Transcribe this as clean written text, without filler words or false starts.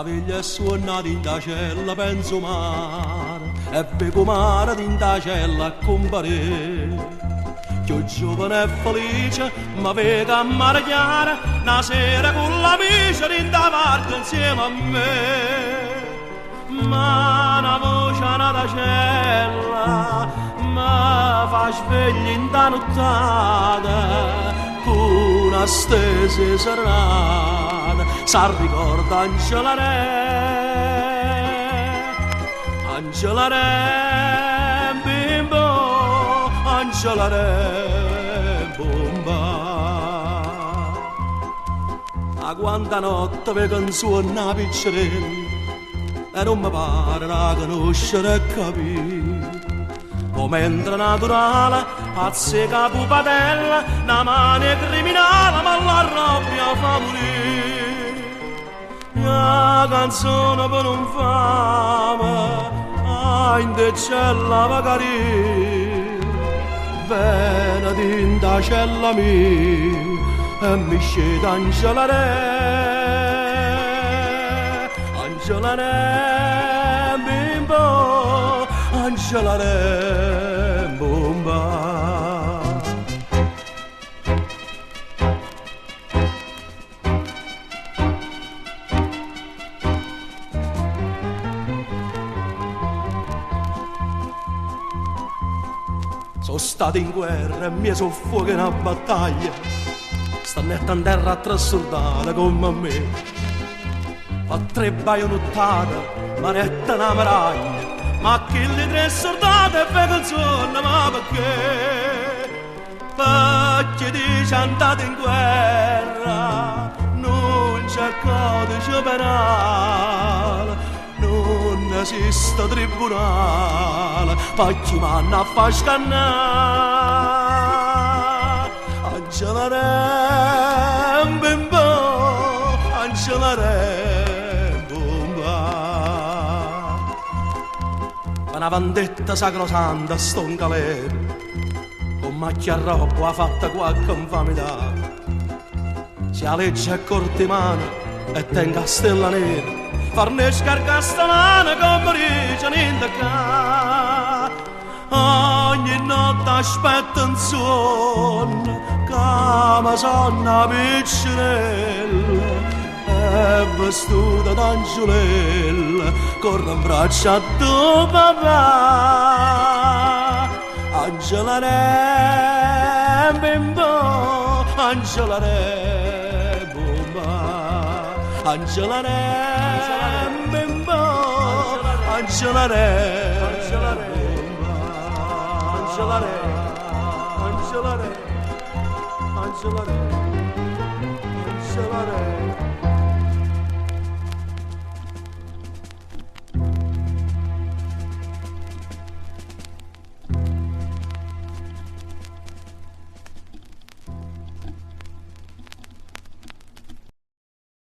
La veglia è suonata in da cella, penso mare, e vedo mare in da cella a comparire. Più giovane e felice, ma vedo a mare chiara, una sera con l'amica in da barca insieme a me. Ma una voce nata cella, ma fa sveglia in da nottata, con una stesa serrata, sa ricorda Angela Re, bimbo, Angela Re, bomba. A quanta notte ve canzone piccerella, e non mi pare da conoscere e capire come entra naturale, pazze capo patella, una mano criminale, ma la rabbia fa morire. La canzone per un fame, in te cella va carire, vena d'inda cella mia, e mi scende Angela Re, Angela Re, bimbo, Angela Re, bomba. Sono stato in guerra e mi sono fuoco in una battaglia, stanno a terra a trasordare come me. Fa 3 baionottate, manetta una maraglia, ma che le 3 soldate e canzone, ma perché? Perché dice andate in guerra, non c'è codice penale, non esiste tribunale, perché m'hanno a far scannare. Angela Re, bimbo, Angela Re, bomba. Una vendetta sacrosanta sto in galera, con macchia roba ha fatta qualche infamità. Se la legge è corta in mano e tenga stella nera, farne scarcasta mano come dice niente qua. Ogni notte aspetta un sonno, come sonna piccinella, è vestita d'angiolella, corre in braccia a tuo papà. Angela Re, bimbo, Angela Re, bomba. Angela Re, bimbo, Angela Re, Angela Re, Angela Re, Angela Re, Angela Re, Angela Re.